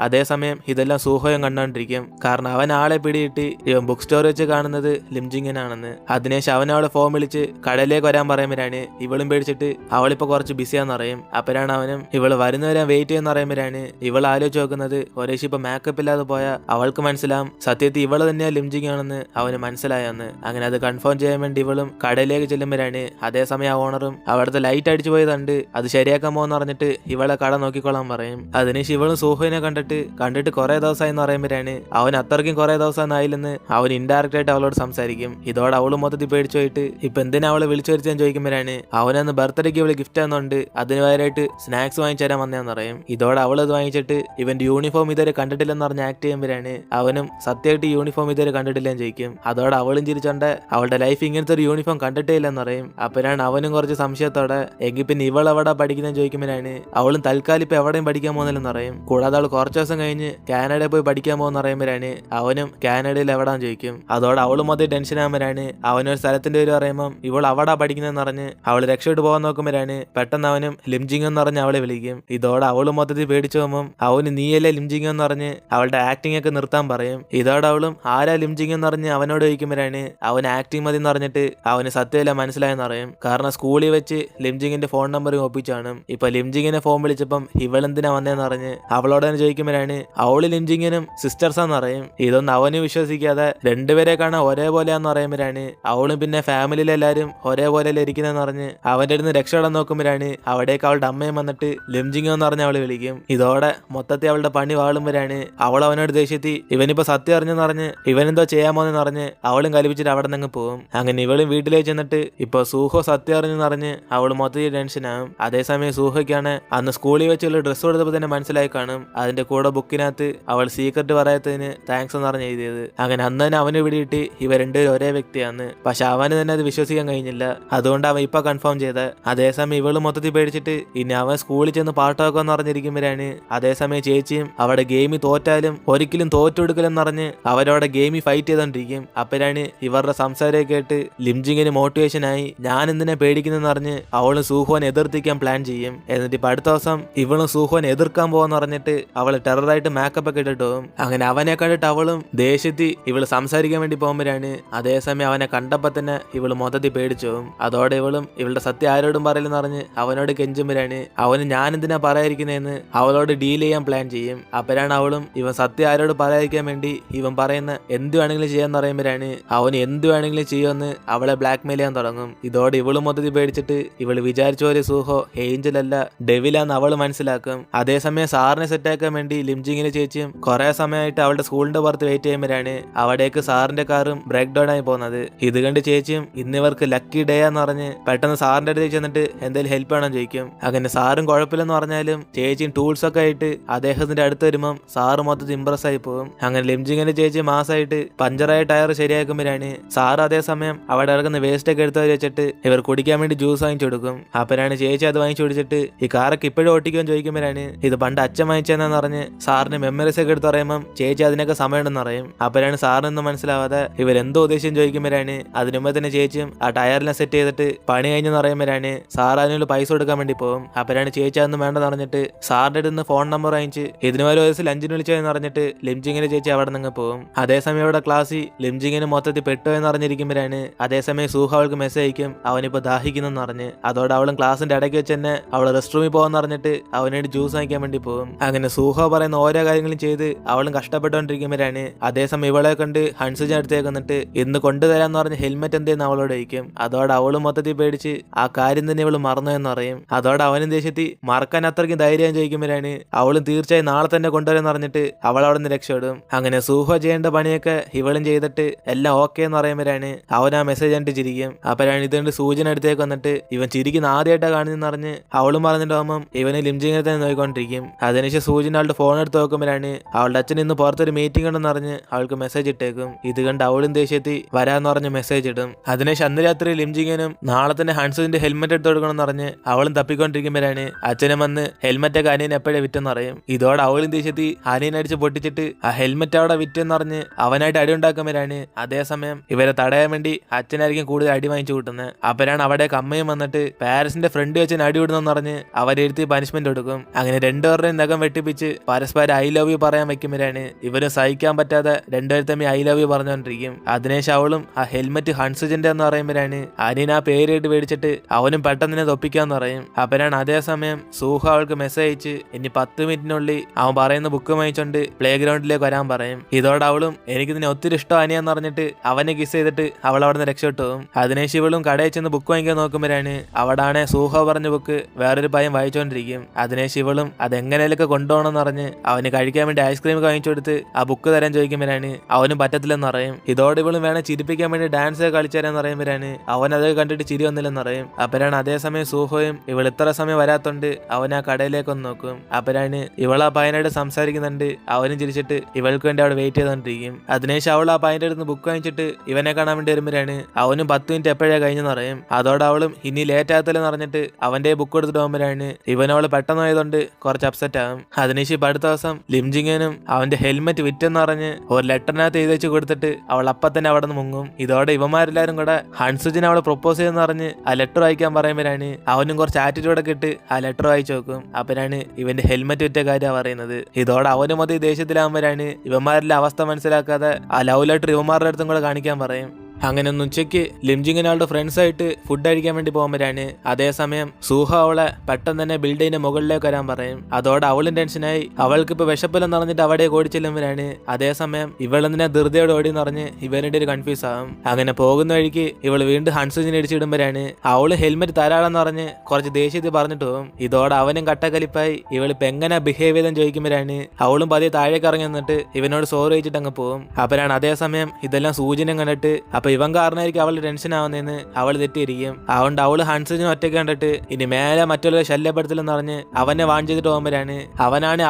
അതേസമയം ഇതെല്ലാം സൂഹോയും കണ്ടോണ്ടിരിക്കും. കാരണം അവൻ ആളെ പിടിയിട്ട് ഇവൻ ബുക്ക് സ്റ്റോർ വെച്ച് കാണുന്നത് ലിംജിങ്ങിനാണെന്ന്. അതിനുശേഷം അവൻ അവളെ ഫോൺ വിളിച്ച് കടയിലേക്ക് വരാൻ പറയുമ്പോഴാണ് ഇവളും പേടിച്ചിട്ട് അവളിപ്പോ കുറച്ച് ബിസിയാന്ന് പറയും. അപ്പോഴാണ് അവനും ഇവള് വരുന്നവരെ വെയിറ്റ് ചെയ്യുന്ന പറയുമ്പോഴാണ് ഇവൾ ആലോചിച്ച് നോക്കുന്നത് ഒരേശം ഇപ്പൊ മേക്കപ്പ് ഇല്ലാതെ പോയാൽ അവൾക്ക് മനസ്സിലാവും സത്യത്തിൽ ഇവള് തന്നെയാ ലിംജിങ് ആണെന്ന് അവന് മനസ്സിലായെന്ന്. അങ്ങനെ അത് കൺഫേം ചെയ്യാൻ വേണ്ടി ഇവളും കടയിലേക്ക് ചെല്ലുമ്പോഴാണ് അതേസമയം ആ ഓണറും അവിടുത്തെ ലൈറ്റ് അടിച്ചു പോയതുണ്ട് അത് ശരിയാക്കാൻ പോകുന്ന പറഞ്ഞിട്ട് ഇവളെ കട നോക്കിക്കൊള്ളാൻ പറയും. അതിനുശേഷം ഇവളും സൂഹുവിനെ കണ്ടിട്ട് കുറെ ദിവസമായി എന്ന് പറയുമ്പോഴാണ് അവൻ അത്രയ്ക്കും കുറെ ദിവസം ആയില്ലെന്ന് അവൻ ഇൻഡയറക്റ്റ് ആയിട്ട് അവളോട് സംസാരിക്കും. ഇതോടെ അവള് മൊത്തത്തിൽ പേടിച്ചു പോയിട്ട് ഇപ്പൊ എന്തിനാ അവളെ വിളിച്ചു വരുത്താൻ ചോദിക്കുമ്പോഴാണ് അവനന്ന് ബർത്ത്ഡേക്ക് ഇവള് ഗിഫ്റ്റ് തന്നുകൊണ്ട് അതിന് പകരമായിട്ട് സ്നാക്സ് വാങ്ങിച്ചു തരാൻ വന്നതെന്ന് പറയും. ഇതോടെ അവളത് വാങ്ങിച്ചിട്ട് ഇവന്റെ യൂണിഫോം ഇതുവരെ കണ്ടിട്ടില്ലെന്ന് പറഞ്ഞ് ആക്ട് ചെയ്യുമ്പോഴാണ് അവനും സത്യമായിട്ട് യൂണിഫോം ഇതുവരെ കണ്ടിട്ടില്ലെന്ന് ചോദിക്കും. അതോടെ അവളും ചിരിച്ചോണ്ട് അവളുടെ ലൈഫ് ഇങ്ങനത്തെ ഒരു യൂണിഫോം കണ്ടിട്ടേ ഇല്ലെന്ന് പറയും. അപ്പോഴാണ് അവനും കുറച്ച് സംശയത്തോടെ എങ്കിൽ പിന്നെ ഇവൾ എവിടെ പഠിക്കുന്നതെന്ന് ചോദിക്കുമ്പോഴാണ് അവളും തൽക്കാലം ഇപ്പൊ എവിടെയും പഠിക്കാൻ പോകുന്നില്ലെന്ന് പറയും. കൂടാതെ അവൾ കുറച്ച് ദിവസം കഴിഞ്ഞ് കാനഡയിൽ പോയി പഠിക്കാൻ പോകുന്ന പറയുമ്പോഴാണ് അവനും കാനഡയിൽ എവിടാന്ന് ചോദിക്കും. അതോടെ അവളും മൊത്തം ടെൻഷൻ ആകുമ്പോഴാണ് അവനൊരു സ്ഥലത്തിന്റെ പേര് പറയുമ്പോൾ ഇവൾ അവിടെ പഠിക്കുന്നതെന്ന് പറഞ്ഞ് അവൾ രക്ഷപ്പെട്ട് പോകാൻ നോക്കുമ്പോഴാണ് പെട്ടെന്ന് അവനും ലിംജിങ് എന്ന് പറഞ്ഞ് അവളെ വിളിക്കും. ഇതോടെ അവളും മൊത്തത്തിൽ പേടിച്ചു പോകുമ്പോൾ അവന് നീയല്ലേ ലിംജിങ് എന്ന് പറഞ്ഞ് അവളുടെ ആക്ടിംഗ് ഒക്കെ നിർത്താൻ പറയും. ഇതോടെ അവളും ആരാ ലിംജിങ് എന്ന് പറഞ്ഞ് അവനോട് ചോദിക്കുമ്പോഴാണ് അവൻ ആക്ടിങ് മതി എന്ന് പറഞ്ഞിട്ട് അവന് സത്യമല്ല മനസ്സിലായെന്ന് പറയും. കാരണം സ്കൂളിൽ വെച്ച് ലിംജിങ്ങിന്റെ ഫോൺ നമ്പർ ഒപ്പിച്ചാണ്. ഇപ്പൊ ലിംജിങ്ങിനെ ഫോൺ വിളിച്ചപ്പം ഇവളെന്തിനാ വന്നേന്ന് പറഞ്ഞ് അവളോട് തന്നെ ചോദിക്കുമ്പോഴാണ് അവള് ലിംജിങ്ങിനും സിസ്റ്റേഴ്സാന്ന് പറയും. ഇതൊന്നും അവന് വിശ്വസിക്കാതെ രണ്ടുപേരെ കാണാൻ ഒരേപോലെയാന്ന് പറയുമ്പോഴാണ് അവളും പിന്നെ ഫാമിലിയിലെല്ലാരും ഒരേപോലെ ഇരിക്കുന്നതെന്ന് പറഞ്ഞ് അവന്റെ അടുത്ത് രക്ഷപ്പെടാൻ നോക്കുമ്പോഴാണ് അവിടേക്ക് അവളുടെ അമ്മയും വന്നിട്ട് ലിംജിങ് എന്ന് പറഞ്ഞ് അവള് വിളിക്കും. ഇതോടെ മൊത്തത്തിൽ അവളുടെ പണി വാളുമ്പോഴാണ് അവൾ അവനോട് ദേഷ്യത്തി ഇവനിപ്പോ സത്യം അറിഞ്ഞെന്ന് പറഞ്ഞ് ഇവനെന്തോ ചെയ്യാമോന്ന് പറഞ്ഞ് അവളും കലിപ്പിച്ചിട്ട് അവിടെ നിന്ന് പോകും. അങ്ങനെ ഇവളും വീട്ടിലേക്ക് ചെന്നിട്ട് ഇപ്പൊ സൂഹോ സത്യം അറിഞ്ഞെന്ന് പറഞ്ഞ് അവള് മൊത്തത്തിൽ ടെൻഷനാകും. അതേസമയം സൂഹയ്ക്കാണ് അന്ന് സ്കൂളിൽ വെച്ചുള്ള ഡ്രസ്സ് കൊടുത്തപ്പോൾ തന്നെ മനസ്സിലായി കാണും അതിന്റെ കൂടെ ബുക്കിനകത്ത് അവൾ സീക്രട്ട് പറയാത്തതിന് താങ്ക്സ് എന്ന് പറഞ്ഞ് എഴുതിയത്. അങ്ങനെ അന്ന് തന്നെ അവന് പിടിയിട്ട് ഇവ രണ്ടുപേരും ഒരേ വ്യക്തിയാണ്. പക്ഷെ അവന് തന്നെ അത് വിശ്വസിക്കാൻ കഴിഞ്ഞില്ല. അതുകൊണ്ട് അവൻ ഇപ്പൊ കൺഫേം ചെയ്ത. അതേസമയം ഇവള് മൊത്തത്തിൽ പേടിച്ചിട്ട് ഇനി അവൻ സ്കൂളിൽ ചെന്ന് പാട്ടൊക്കെ പറഞ്ഞിരിക്കുമ്പോഴാണ് അതേസമയം ചേച്ചിയും അവിടെ ഗെയിമിൽ തോറ്റാലും ഒരിക്കലും തോറ്റെടുക്കലെന്ന് പറഞ്ഞ് അവരവിടെ ഗെയിമിൽ ഫൈറ്റ് ചെയ്തോണ്ടിരിക്കും. അപ്പോഴാണ് ഇവരുടെ സംസാരം കേട്ട് ലിംജിങ്ങിന് മോട്ടിവേഷൻ ആയി ഞാൻ എന്തിനാ പേടിക്കുന്നെന്ന് പറഞ്ഞ് അവളും സൂഹോനെ എതിർത്തിക്കാൻ പ്ലാൻ ചെയ്യും. എന്നിട്ട് ഇപ്പൊ അടുത്ത ദിവസം ഇവളും സൂഹോനെ എതിർക്കാൻ പോവാന്ന് പറഞ്ഞിട്ട് അവള് ടെററായിട്ട് മേക്കപ്പ് ഒക്കെ ഇട്ടിട്ട് പോകും. അങ്ങനെ അവനെ കണ്ടിട്ട് അവളും ദേഷ്യത്തിൽ ഇവള് സംസാരിക്കാൻ വേണ്ടി പോകുമ്പോഴാണ് അതേസമയം അവനെ കണ്ടപ്പോ തന്നെ ഇവള് മൊത്തത്തിൽ പേടിച്ചു പോകും. അതോടെ ഇവളും ഇവളുടെ സത്യം ആരോടും പറയില്ലെന്ന് പറഞ്ഞ് അവനോട് കെഞ്ചുമ്പോഴാണ് അവന് ഞാൻ എന്തിനാ പറയാതിരിക്കുന്നതെന്ന് അവളോട് ഡീൽ ചെയ്യാൻ പ്ലാൻ ചെയ്യും. അപ്പോഴാണ് അവളും ഇവൻ സത്യം ആരോട് പറയാതിരിക്കാൻ വേണ്ടി ഇവൻ പറയുന്ന എന്ത് വേണമെങ്കിലും ചെയ്യാന്ന് പറയുമ്പോഴാണ് അവന് എന്ത് വേണമെങ്കിലും ചെയ്യുമെന്ന് അവളെ ബ്ലാക്ക് മെയിൽ ചെയ്യാൻ തുടങ്ങും. ഇതോടെ ഇവള് മൊത്തത്തിൽ പേടിച്ചിട്ട് ഇവള് വിചാരിച്ച പോലെ സൂഹോ ഏഞ്ചൽ അല്ല ഡെവിലാന്ന് അവള് മനസ്സിലാക്കും. അതേസമയം സാറിനെ സെറ്റാക്കാൻ വേണ്ടി ലിംജിങ്ങിന് ചേച്ചിയും കുറെ സമയമായിട്ട് അവളുടെ സ്കൂളിന്റെ പുറത്ത് വെയിറ്റ് ചെയ്യുമ്പോഴാണ് അവിടേക്ക് സാറിന്റെ കാറും ബ്രേക്ക് ഡൗൺ ആയി പോകുന്നത്. ഇത് കണ്ട് ചേച്ചിയും ഇന്നിവർക്ക് ലക്കി ഡേ എന്ന് പറഞ്ഞ് പെട്ടെന്ന് സാറിന്റെ അടുത്തേക്ക് ചെന്നിട്ട് എന്തെങ്കിലും ഹെൽപ്പ് വേണം ചോദിക്കും. അങ്ങനെ സാറും കുഴപ്പമില്ലെന്ന് പറഞ്ഞാലും ചേച്ചിയും ടൂൾസ് ഒക്കെ ആയിട്ട് അദ്ദേഹത്തിന്റെ അടുത്ത് വരുമ്പം സാറ് മൊത്തത്തിൽ ഇംപ്രസ് ആയി പോകും. അങ്ങനെ ലിംജിങ്ങിന്റെ ചേച്ചി മാസമായിട്ട് പഞ്ചറായ ടയർ ശരിയാക്കുമ്പോഴാണ് സാറ് അതേസമയം അവിടെ ഇറങ്ങുന്ന വേസ്റ്റ് ഒക്കെ എടുത്ത് വെച്ചിട്ട് ഇവർ കുടിക്കാൻ വേണ്ടി ജ്യൂസ് വാങ്ങിച്ചു കൊടുക്കും. അപ്പോഴാണ് ചേച്ചി അത് വാങ്ങിച്ചു കുടിച്ചിട്ട് ഈ കാറൊക്കെ ഇപ്പോഴും ഓട്ടിക്കുമെന്ന് ചോദിക്കുമ്പോഴാണ് ഇത് പണ്ട് അച്ഛൻ വാങ്ങിച്ചതെന്ന് പറഞ്ഞ് സാറിന് മെമ്മറീസ് ഒക്കെ എടുത്ത് പറയുമ്പം ചേച്ചി അതിനൊക്കെ സമയമുണ്ടെന്ന് പറയും. അപ്പോഴാണ് സാറിനൊന്നും മനസ്സിലാവാതെ ഇവരെന്തോ ഉദ്ദേശം ചോദിക്കുമ്പോഴാണ് അതിനു മുമ്പ് തന്നെ ചേച്ചിയും ആ ടയറിനെ സെറ്റ് ചെയ്തിട്ട് പണി കഴിഞ്ഞെന്ന് പറയുമ്പോഴാണ് സാർ അതിനുള്ള പൈസ കൊടുക്കാൻ വേണ്ടി പോകും. അപ്പോഴാണ് ചേച്ചി അതൊന്നും വേണ്ടെന്ന് പറഞ്ഞിട്ട് സാറിന്റെ അടുത്ത് നിന്ന് ഫോൺ നമ്പർ വാങ്ങിച്ച് ഇതിന് ഒരു ദിവസം ലഞ്ചിന് വിളിച്ചതെന്ന് പറഞ്ഞിട്ട് ലിംജിങ്ങിന് ചേച്ചി അവിടെ നിന്ന് പോകും. അതേസമയം ഇവിടെ ക്ലാസ്സിൽ ലിംജിങ്ങിന് മൊത്തത്തിൽ പെട്ടോ എന്ന് അറിഞ്ഞിരിക്കുമ്പോഴാണ് അതേസമയം സൂഹ അവൾക്ക് മെസ്സേജ് അയക്കും അവനിപ്പോ ദാഹിക്കുന്നെന്ന് പറഞ്ഞ്. അതോടെ അവളും ക്ലാസിന്റെ ഇടയ്ക്ക് വെച്ച് തന്നെ അവൾ റെസ്റ്റ് റൂമിൽ പോകാന്ന് പറഞ്ഞിട്ട് അവനോട് ജ്യൂസ് വാങ്ങിക്കാൻ വേണ്ടി പോകും. അങ്ങനെ സൂഹ പറയുന്ന ഓരോ കാര്യങ്ങളും ചെയ്ത് അവളും കഷ്ടപ്പെട്ടുകൊണ്ടിരിക്കുമ്പോഴാണ് അതേസമയം ഇവളെ കണ്ട് ഹൻസുജൻ അടുത്തേക്ക് വന്നിട്ട് ഇന്ന് കൊണ്ടുതരാന്ന് പറഞ്ഞ് ഹെൽമെറ്റ് എന്തെന്ന് അവളോട് ചോദിക്കും. അതോടെ അവളും മൊത്തത്തിൽ പേടിച്ച് ആ കാര്യം തന്നെ ഇവള് മറന്നു എന്ന് പറയും. അതോടെ അവനും ദേഷ്യത്തിൽ മറക്കാൻ അത്രയ്ക്കും ധൈര്യം ചോദിക്കുമ്പോഴാണ് അവളും തീർച്ചയായും നാളെ തന്നെ കൊണ്ടുവരാന്ന് പറഞ്ഞിട്ട് അവൾ അവിടെ നിന്ന് രക്ഷപ്പെടും. അങ്ങനെ സൂഹ ചെയ്യേണ്ട പണിയൊക്കെ ഇവളും ചെയ്തിട്ട് എല്ലാം ഓക്കെ എന്ന് പറയുമ്പോഴാണ് അവൻ ആ മെസ്സേജ് കണ്ടിട്ട് ചിരിക്കും. അപ്പോഴാണ് ഇതുകൊണ്ട് സൂചന അടുത്തേക്ക് വന്നിട്ട് ഇവൻ ചിരിക്കുന്ന ആദ്യമായിട്ടാണ് കാണുന്നതെന്ന് പറഞ്ഞ് അവളും പറഞ്ഞിട്ടാകുമ്പം ഇവന് ലിംജിങ്ങിനെ തന്നെ നോക്കിക്കൊണ്ടിരിക്കും. അതിനുശേഷം സൂചന അവളുടെ ഫോൺ എടുത്ത് നോക്കുമ്പോഴാണ് അവളുടെ അച്ഛൻ ഇന്ന് പുറത്തൊരു മീറ്റിംഗ് ഉണ്ടെന്ന് പറഞ്ഞ് അവൾക്ക് മെസ്സേജ് ഇട്ടേക്കും. ഇത് കണ്ട് അവളും ദേഷ്യത്തിൽ വരാന്ന് പറഞ്ഞ് മെസ്സേജ് ഇടും. അതിനുശേഷം അന്ന് രാത്രി ലിംജിങ്ങിനും നാളെ തന്നെ ഹൻസുവിന്റെ ഹെൽമെറ്റ് എടുത്ത് കൊടുക്കണം എന്ന് പറഞ്ഞ് അവളും തപ്പിക്കൊണ്ടിരിക്കുമ്പോഴാണ് അച്ഛനും വന്ന് ഹെൽമെറ്റ് ഒക്കെ അനിയൻ എപ്പോഴേ വിറ്റെന്ന് അറിയും. ഇതോടെ അവളും ദേഷ്യത്തിൽ അനിയൻ അടിച്ച് പൊട്ടിച്ചിട്ട് ആ ഹെൽമെറ്റ് അവിടെ വിറ്റെന്ന് പറഞ്ഞ് അവനായിട്ട് അടി ഉണ്ടാക്കുമ്പോഴാണ് അതേസമയം ഇവരെ തടയാൻ വേണ്ടി അച്ഛനായിരിക്കും കൂടുതൽ അടി വാങ്ങിച്ചു കൂട്ടുന്നത്. അപ്പോഴാണ് അവിടേക്ക് അമ്മയും വന്നിട്ട് പാരസിന്റെ ഫ്രണ്ട് വെച്ച് അടി വിടുന്നെന്ന് പറഞ്ഞ് അവരെഴുത്തി പനിഷ്മെന്റ് കൊടുക്കും. അങ്ങനെ രണ്ടുപേരുടെയും നഖം വെട്ടിപ്പിച്ച് പരസ്പരം ഐ ലവ് യു പറയാൻ വെക്കുമ്പോഴാണ് ഇവരും സഹിക്കാൻ പറ്റാതെ രണ്ടുപേരും തമ്മിൽ ഐ ലവ് യു പറഞ്ഞുകൊണ്ടിരിക്കും. അതിനുശേഷം അവളും ആ ഹെൽമെറ്റ് ഹൺസുജിന്റെ എന്ന് പറയുമ്പോഴാണ് അനിയൻ ആ പേരിട്ട് മേടിച്ചിട്ട് അവനും പെട്ടെന്ന് തൊപ്പിക്കാന്ന് പറയും. അപ്പനാണ് അതേസമയം സൂഹ അവൾക്ക് മെസ്സേജ് അയച്ച് ഇനി 10 മിനിറ്റിനുള്ളിൽ അവൻ പറയുന്ന ബുക്ക് വാങ്ങിച്ചോണ്ട് പ്ലേ ഗ്രൗണ്ടിലേക്ക് വരാൻ പറയും. ഇതോടെ അവളും എനിക്ക് നിന്നെ ഒത്തിരി ഇഷ്ടം അനിയാന്ന് പറഞ്ഞിട്ട് അവനെ കിസ് ചെയ്തിട്ട് അവൾ അവിടെ നിന്ന് രക്ഷപ്പെട്ടു പോകും. അതിനുശേഷം ഇവളും കടയിൽ ചെന്ന് ബുക്ക് വാങ്ങിക്കാൻ നോക്കുമ്പോഴാണ് അവിടാണ് സൂഹ പറഞ്ഞ ബുക്ക് വേറൊരു പയ്യൻ വായിച്ചുകൊണ്ടിരിക്കും. അതിനുശേഷം ഇവളും അതെങ്ങനെയൊക്കെ കൊണ്ടുപോകണമെന്ന് പറഞ്ഞ് അവന് കഴിക്കാൻ വേണ്ടി ഐസ്ക്രീം വാങ്ങിച്ചു കൊടുത്ത് ആ ബുക്ക് തരാൻ ചോദിക്കുമ്പോഴാണ് അവനും പറ്റത്തില്ലെന്ന് പറയും. ഇതോടെ ഇവളും വേണം ചിരിപ്പിക്കാൻ വേണ്ടി ഡാൻസ് കളിച്ചു തരാന്ന് പറയുമ്പോഴാണ് അവൻ അത് കണ്ടിട്ട് ചിരി വന്നില്ലെന്ന് പറയും. അപ്പരാണ് അതേസമയം സൂഹയും ഇവൾ ഇത്ര സമയം വരാത്തോണ്ട് അവൻ ആ കടയിലേക്ക് ഒന്ന് നോക്കും. അപ്പരാണ് ഇവൾ ആ പയ്യനായിട്ട് സംസാരിക്കുന്നുണ്ട്. അവനും ചിരിച്ചിട്ട് ഇവൾക്ക് വേണ്ടി അവിടെ വെയിറ്റ് ചെയ്തോണ്ടിരിക്കും. അതിനുശേഷം അവൾ ആ പയ്യന്റെ അടുത്ത് ബുക്ക് വാങ്ങിച്ചിട്ട് ഇവനെ കാണാൻ വേണ്ടി വരുമ്പോഴാണ് അവനും 10 മിനിറ്റ് എപ്പോഴാ കഴിഞ്ഞെന്ന് പറയും. അതോടെ അവളും ഇനി ലേറ്റ് ആകത്തില്ലെന്ന് പറഞ്ഞിട്ട് അവന്റെ ബുക്ക് എടുത്തിട്ട് പോകുമ്പോഴാണ് ഇവനവള് പെട്ടെന്ന് ആയതുകൊണ്ട് കുറച്ച് അപ്സെറ്റ് ആകും. അതിനുശേഷം അടുത്ത ദിവസം ലിംജിങ്ങനും അവന്റെ ഹെൽമെറ്റ് വിറ്റെന്ന് പറഞ്ഞ് ഒരു ലെറ്ററിനകത്ത് എഴുതി വെച്ച് കൊടുത്തിട്ട് അവൾ അപ്പം തന്നെ അവിടെ നിന്ന് മുങ്ങും. ഇതോടെ ഇവന്മാരെല്ലാരും കൂടെ ഹൺസുജിനെ അവളെ പ്രൊപ്പോസ് ചെയ്തെന്ന് പറഞ്ഞ് ആ ലെറ്റർ വായിക്കാൻ പറയുമ്പോഴാണ് അവനും കുറച്ച് ആറ്റിറ്റ്യൂഡൊക്കെ ഇട്ട് ആ ലെറ്റർ വായിച്ചു നോക്കും. അപ്പനാണ് ഇവന്റെ ഹെൽമെറ്റ് വിറ്റ കാര്യം പറയുന്നത്. ഇതോടെ അവനും മതി ദേഷ്യത്തിലാകുമ്പോഴാണ് ഇവന്മാരുടെ അവസ്ഥ മനസ്സിലാക്കാതെ ആ ലവ് ലെറ്റർ ഇവന്മാരുടെ അടുത്തും കൂടെ കാണിക്കാൻ പറയും. അങ്ങനെ ഒന്ന് ഉച്ചയ്ക്ക് ലിംജിങ്ങിന് അവളുടെ ഫ്രണ്ട്സായിട്ട് ഫുഡ് കഴിക്കാൻ വേണ്ടി പോകുമ്പോഴാണ് അതേസമയം സൂഹ അവളെ പെട്ടെന്ന് തന്നെ ബിൽഡിങ്ങിന്റെ മുകളിലേക്ക് വരാൻ പറയും. അതോടെ അവളും ടെൻഷനായി അവൾക്ക് ഇപ്പൊ വിശപ്പെല്ലാം നിറഞ്ഞിട്ട് അവിടെ ഓടി ചെല്ലുമ്പോഴാണ് അതേസമയം ഇവളെന്തിനാ ധൃതിയോട് ഓടി നിറഞ്ഞ് ഇവരുടെ ഒരു കൺഫ്യൂസ് ആകും. അങ്ങനെ പോകുന്ന വഴിക്ക് ഇവള് വീണ്ടും ഹൺസുജിനെ ഇടിച്ചിടുമ്പോഴാണ് അവള് ഹെൽമെറ്റ് തരാളെന്ന് പറഞ്ഞ് കുറച്ച് ദേഷ്യത്തിൽ പറഞ്ഞിട്ട് പോകും. ഇതോടെ അവനും കട്ടക്കലിപ്പായി ഇവളിപ്പോ എങ്ങനെ ബിഹേവ് ചെയ്തെന്ന് ചോദിക്കുമ്പോഴാണ് അവളും പതിയെ താഴേക്ക് ഇറങ്ങി നിന്നിട്ട് ഇവനോട് സോറി വെച്ചിട്ട് അങ്ങ് പോകും. അപ്പോഴാണ് അതേസമയം ഇതെല്ലാം സൂചന കണ്ടിട്ട് അപ്പൊ ഇവൻ കാരണമായിരിക്കും അവൾ ടെൻഷൻ ആവുന്നതെന്ന് അവൾ തെറ്റിയിരിക്കും. അതുകൊണ്ട് അവള് ഹൺസുജിനെ ഒറ്റയ്ക്ക് കണ്ടിട്ട് ഇനി മേലെ മറ്റുള്ള ശല്യപ്പെടുത്തലെന്ന് പറഞ്ഞ് അവനെ വാൺ ചെയ്തിട്ട് പോകുമ്പോഴാണ്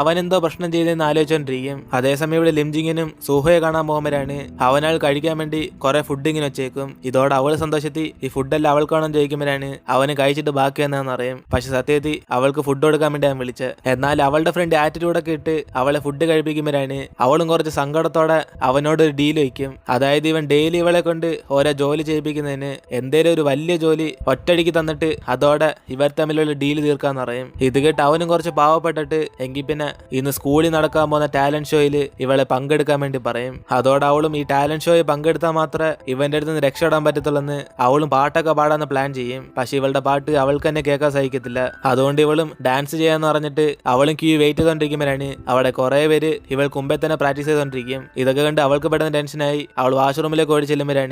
അവനെന്തോ പ്രശ്നം ചെയ്തതെന്ന് ആലോചിച്ചോണ്ടിരിക്കും. അതേസമയം ഇവിടെ ലിംജിങ്ങിനും സൂഹയെ കാണാൻ പോകുമ്പോഴാണ് അവനാൾ കഴിക്കാൻ വേണ്ടി കുറെ ഫുഡ് ഇങ്ങനെ വെച്ചേക്കും. ഇതോടെ അവള് സന്തോഷത്തിൽ ഈ ഫുഡെല്ലാം അവൾക്കാണെന്ന് ചോദിക്കുമ്പോഴാണ് അവന് കഴിച്ചിട്ട് ബാക്കി എന്നാന്ന് അറിയും. പക്ഷെ സത്യത്തിൽ അവൾക്ക് ഫുഡ് കൊടുക്കാൻ വേണ്ടി അവൻ വിളിച്ചത്. എന്നാൽ അവളുടെ ഫ്രണ്ട് ആറ്റിറ്റ്യൂഡൊക്കെ ഇട്ട് അവളെ ഫുഡ് കഴിപ്പിക്കുമ്പോഴാണ് അവളും കുറച്ച് സങ്കടത്തോടെ അവനോട് ഒരു ഡീൽ വയ്ക്കും. അതായത് ഇവൻ ഡെയിലി ഇവളെ കൊണ്ട് ഓരോ ജോലി ചെയ്യിപ്പിക്കുന്നതിന് എന്തേലും ഒരു വലിയ ജോലി ഒറ്റടിക്ക് തന്നിട്ട് അതോടെ ഇവർ തമ്മിലുള്ള ഡീല് തീർക്കാന്ന് പറയും. ഇത് കേട്ട് അവനും കുറച്ച് പാവപ്പെട്ടിട്ട് എങ്കിൽ പിന്നെ ഇന്ന് സ്കൂളിൽ നടക്കാൻ പോകുന്ന ടാലന്റ് ഷോയിൽ ഇവളെ പങ്കെടുക്കാൻ വേണ്ടി പറയും. അതോടെ അവളും ഈ ടാലന്റ് ഷോയിൽ പങ്കെടുത്താൽ മാത്രമേ ഇവന്റെ അടുത്ത് നിന്ന് രക്ഷപ്പെടാൻ പറ്റത്തുള്ളെന്ന് അവളും പാട്ടൊക്കെ പാടാന്ന് പ്ലാൻ ചെയ്യും. പക്ഷെ ഇവളുടെ പാട്ട് അവൾക്ക് തന്നെ കേൾക്കാൻ സഹിക്കത്തില്ല. അതുകൊണ്ട് ഇവളും ഡാൻസ് ചെയ്യാന്ന് പറഞ്ഞിട്ട് അവളും ക്യൂ വെയിറ്റ് ചെയ്തോണ്ടിരിക്കുമ്പോഴാണ് അവിടെ കുറെ പേര് ഇവൾക്ക് മുമ്പേ തന്നെ പ്രാക്ടീസ് ചെയ്തോണ്ടിരിക്കും. ഇതൊക്കെ കണ്ട് അവൾക്ക് പെട്ടെന്ന് ടെൻഷനായി അവൾ വാഷ്റൂമിലേക്ക് ഓടി ചെല്ലുമ്പോഴാണ്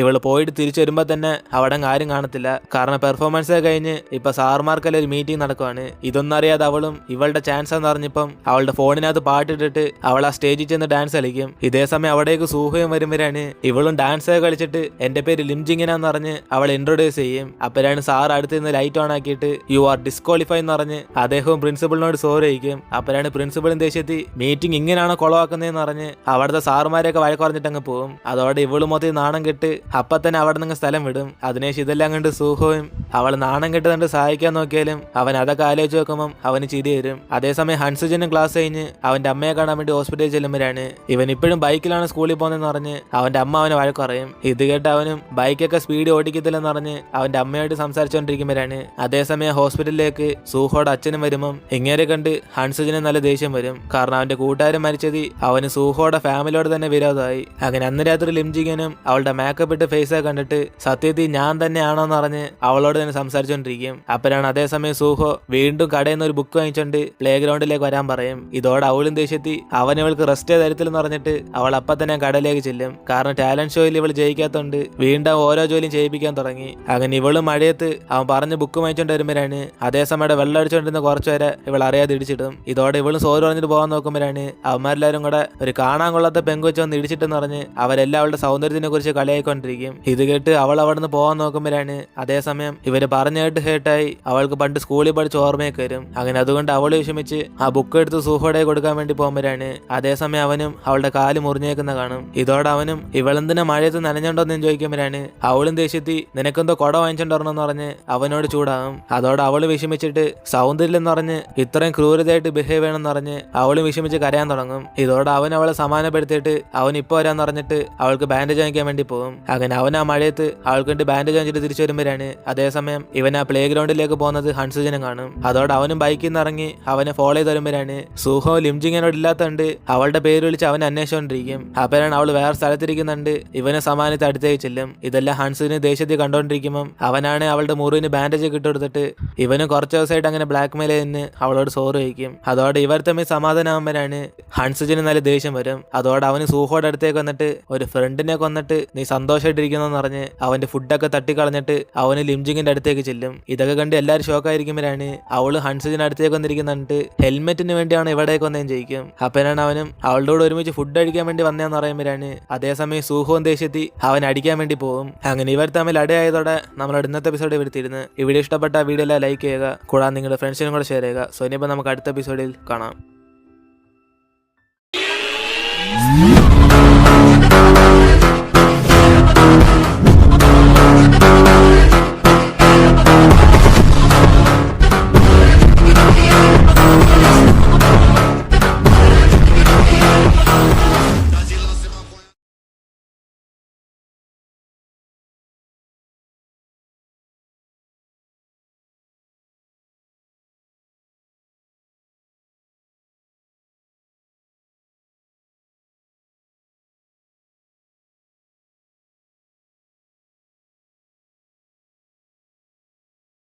ഇവള് പോയിട്ട് തിരിച്ചു വരുമ്പോ തന്നെ അവിടെ ആരും കാണത്തില്ല. കാരണം പെർഫോമൻസ് കഴിഞ്ഞ് ഇപ്പൊ സാർമാർക്കെല്ലാം ഒരു മീറ്റിംഗ് നടക്കുവാണ്. ഇതൊന്നും അറിയാതെ അവളും ഇവളുടെ ചാൻസ് എന്ന് പറഞ്ഞപ്പം അവളുടെ ഫോണിനകത്ത് പാട്ടിട്ടിട്ട് അവൾ ആ സ്റ്റേജിൽ ചെന്ന് ഡാൻസ് കളിക്കും. ഇതേ സമയം അവിടേക്ക് സൂഹയും വരുമ്പോഴാണ് ഇവളും ഡാൻസ് കളിച്ചിട്ട് എന്റെ പേര് ലിംജിങ്ങിനാന്ന് പറഞ്ഞ് അവൾ ഇൻട്രൊഡ്യൂസ് ചെയ്യും. അപ്പോഴാണ് സാർ അടുത്ത് നിന്ന് ലൈറ്റ് ഓൺ ആക്കിയിട്ട് യു ആർ ഡിസ്ക്വാളിഫൈ എന്ന് പറഞ്ഞ് അദ്ദേഹവും പ്രിൻസിപ്പളിനോട് സോറി ചോദിക്കും. അപ്പോഴാണ് പ്രിൻസിപ്പളും ദേഷ്യത്തിൽ മീറ്റിംഗ് ഇങ്ങനെയാണോ കൊളവാക്കുന്നതെന്ന് പറഞ്ഞ് അവിടുത്തെ സാറുമാരെയൊക്കെ വഴക്ക് പറഞ്ഞിട്ട് അങ്ങ് പോകും. അതോടെ ഇവള് മൊത്തം നാണം കെട്ട് അപ്പൊ തന്നെ അവിടെ നിന്ന് സ്ഥലം വിടും. അതിനുശേഷം ഇതെല്ലാം കണ്ട് സൂഹവും അവൾ നാണം കെട്ട് കണ്ട് സഹായിക്കാൻ നോക്കിയാലും അവൻ അതൊക്കെ ആലോചിച്ച് നോക്കുമ്പോൾ അവന് ചിരി വരും. അതേസമയം ഹൺസുജനും ക്ലാസ് കഴിഞ്ഞ് അവന്റെ അമ്മയെ കാണാൻ വേണ്ടി ഹോസ്പിറ്റലിൽ ചെല്ലുമ്പോഴാണ് ഇവൻ ഇപ്പോഴും ബൈക്കിലാണ് സ്കൂളിൽ പോകുന്നതെന്ന് പറഞ്ഞ് അവന്റെ അമ്മ അവനെ വഴക്ക് പറയും. ഇത് കേട്ട് അവനും ബൈക്കൊക്കെ സ്പീഡ് ഓടിക്കത്തില്ലെന്ന് പറഞ്ഞ് അവന്റെ അമ്മയായിട്ട് സംസാരിച്ചുകൊണ്ടിരിക്കുമ്പോഴാണ് അതേസമയം ഹോസ്പിറ്റലിലേക്ക് സൂഹോയുടെ അച്ഛനും വരുമ്പം ഇങ്ങനെ കണ്ട് ഹൺസുജന് നല്ല ദേഷ്യം വരും. കാരണം അവന്റെ കൂട്ടുകാരൻ മരിച്ചത് അവന് സൂഹോയുടെ ഫാമിലിയോട് തന്നെ വിരോധമായി. അങ്ങനെ അന്ന് രാത്രി ലിംജിങ്ങനും അവളുടെ മേക്കപ്പ് ഇട്ട് ഫേസ് കണ്ടിട്ട് സത്യത്തിൽ ഞാൻ തന്നെയാണോന്ന് പറഞ്ഞ് അവളോട് തന്നെ സംസാരിച്ചോണ്ടിരിക്കും. അപ്പോഴാണ് അതേസമയം സൂഹോ വീണ്ടും കടയിൽ നിന്ന് ഒരു ബുക്ക് വാങ്ങിച്ചോണ്ട് പ്ലേ ഗ്രൗണ്ടിലേക്ക് വരാൻ പറയും. ഇതോടെ അവളും ദേഷ്യത്തി അവൾക്ക് റെസ്റ്റ് തരത്തിലെന്ന് പറഞ്ഞിട്ട് അവൾ അപ്പൊ തന്നെ കടയിലേക്ക് ചെല്ലും. കാരണം ടാലന്റ് ഷോയിൽ ഇവൾ ജയിക്കാത്തോണ്ട് വീണ്ടും ഓരോ ജോലിയും ചെയ്യിപ്പിക്കാൻ തുടങ്ങി. അങ്ങനെ ഇവളും മഴയത്ത് അവൻ പറഞ്ഞ് ബുക്ക് വാങ്ങിച്ചോണ്ട് വരുമ്പോഴാണ് അതേസമയം വെള്ളം അടിച്ചോണ്ടിരുന്ന കുറച്ചുപേരെ ഇവൾ അറിയാതെ ഇടിച്ചിടും. ഇതോടെ ഇവളും സോറി പറഞ്ഞിട്ട് പോകാൻ നോക്കുമ്പോഴാണ് അവന്മാരെല്ലാരും കൂടെ ഒരു കാണാൻ കൊള്ളാത്ത പെങ്കുവെച്ച് വന്ന് ഇടിച്ചിട്ടെന്ന് പറഞ്ഞ് അവരെല്ലാം അവളുടെ സൗന്ദര്യത്തിനെ കുറിച്ച് കളിയായിക്കൊണ്ടിരിക്കും. ഇത് കേട്ട് അവൾ അവിടെ നിന്ന് പോകാൻ നോക്കുമ്പോഴാണ് അതേസമയം ഇവര് പറഞ്ഞു കേട്ട് ഹേട്ടായി അവൾക്ക് പണ്ട് സ്കൂളിൽ പഠിച്ച ഓർമ്മയൊക്കെ വരും. അങ്ങനെ അതുകൊണ്ട് അവള് വിഷമിച്ച് ആ ബുക്ക് എടുത്ത് സൂഹോടെ കൊടുക്കാൻ വേണ്ടി പോകുമ്പോഴാണ് അതേസമയം അവനും അവളുടെ കാല് മുറിഞ്ഞേക്കുന്ന കാണും. ഇതോടെ അവനും ഇവളെന്തിനാ മഴയത്ത് നനഞ്ഞോണ്ടോന്ന് ചോദിക്കുമ്പോഴാണ് അവളും ദേഷ്യത്തി നിനക്കെന്തോ കൊട വാങ്ങിച്ചോണ്ടോർന്നെന്ന് പറഞ്ഞ് അവനോട് ചൂടാകും. അതോടെ അവള് വിഷമിച്ചിട്ട് സൗന്ദര്യം പറഞ്ഞ് ഇത്രയും ക്രൂരതയായിട്ട് ബിഹേവ് ചെയ്യണമെന്ന് പറഞ്ഞ് അവളും വിഷമിച്ച് കരയാൻ തുടങ്ങും. ഇതോടെ അവൻ അവളെ സമാനപ്പെടുത്തിയിട്ട് അവൻ ഇപ്പൊ വരാന്ന് പറഞ്ഞിട്ട് അവൾക്ക് ബാൻഡേജ് വാങ്ങിക്കാൻ വേണ്ടി പോകും. അങ്ങനെ അവൻ ആ മഴയത്ത് അവൾക്ക് വേണ്ടി ബാൻഡേജ് വാങ്ങിച്ചിട്ട് തിരിച്ചു വരുമ്പോഴാണ് അതേസമയം ഇവൻ ആ പ്ലേ ഗ്രൗണ്ടിലേക്ക് പോകുന്നത് ഹൺസുജിനെ കാണും. അതോടെ അവനും ബൈക്കിൽ നിന്ന് ഇറങ്ങി അവനെ ഫോളോ ചെയ്ത് വരുമ്പോഴാണ് സൂഹോ ലിംജിങ്ങിനോട് ഇല്ലാത്തതുകൊണ്ട് അവളുടെ പേര് വിളിച്ച് അവൻ അന്വേഷിച്ചുകൊണ്ടിരിക്കും. അപ്പോഴാണ് അവൾ വേറെ സ്ഥലത്തിരിക്കുന്നുണ്ട്. ഇവനെ സമാനത്തെ അടുത്തേക്ക് ചെല്ലും. ഇതെല്ലാം ഹൺസുജിന് ദേഷ്യത്തിൽ കണ്ടോണ്ടിരിക്കുമ്പോൾ അവനാണ് അവളുടെ മുറിവിന് ബാൻഡേജ് ഇട്ടുകൊടുത്തിട്ട് ഇവന് കുറച്ച് ദിവസമായിട്ട് അങ്ങനെ ബ്ലാക്ക് മെയിൽ ചെയ്യുന്ന അവളോട് സോറി വയ്ക്കും. അതോടെ ഇവർ തമ്മിൽ സമാധാനമാകുമ്പോഴാണ് ഹൺസുജിന് നല്ല ദേഷ്യം വരും. അതോടെ അവന് സൂഹോയുടെ അടുത്തേക്ക് വന്നിട്ട് ഒരു ഫ്രണ്ടിനെ കൊന്നിട്ട് നീ സന്തോഷമായിട്ടിരിക്കുന്നെന്ന് പറഞ്ഞ് അവന്റെ ഫുഡൊക്കെ തട്ടിക്കളഞ്ഞിട്ട് അവന് ലിംജിങ്ങിന്റെ അടുത്തേക്ക് ചെല്ലും. ഇതൊക്കെ കണ്ട് എല്ലാവരും ഷോക്കായിരിക്കുമ്പോഴാണ് അവള് ഹൺസുജിന്റെ അടുത്തേക്ക് വന്നിരിക്കുന്നുണ്ട്. ഹെൽമെറ്റിന് വേണ്ടിയാണ് ഇവിടേക്ക് വന്നതെന്ന് ചോദിക്കും. അപ്പനാണ് അവനും അവളുടെ കൂടെ ഒരുമിച്ച് ഫുഡ് അടിക്കാൻ വേണ്ടി വന്നതെന്ന് പറയുമ്പോഴാണ് അതേസമയം സൂഹോൻ ദേഷ്യത്തി അവൻ അടിക്കാൻ വേണ്ടി പോകും. അങ്ങനെ ഇവർ തമ്മിൽ അടയായതോടെ നമ്മുടെ ഇന്നത്തെ എപ്പിസോഡ് വരുത്തിയിരുന്നു. ഈ വീഡിയോ ഇഷ്ടപ്പെട്ട വീഡിയോ എല്ലാം ലൈക്ക് ചെയ്യുക, കൂടാതെ നിങ്ങളുടെ ഫ്രണ്ട്സിനും കൂടെ ഷെയർ ചെയ്യുക. സോ ഇനിയിപ്പോൾ നമുക്ക് അടുത്ത എപ്പിസോഡിൽ കാണാം.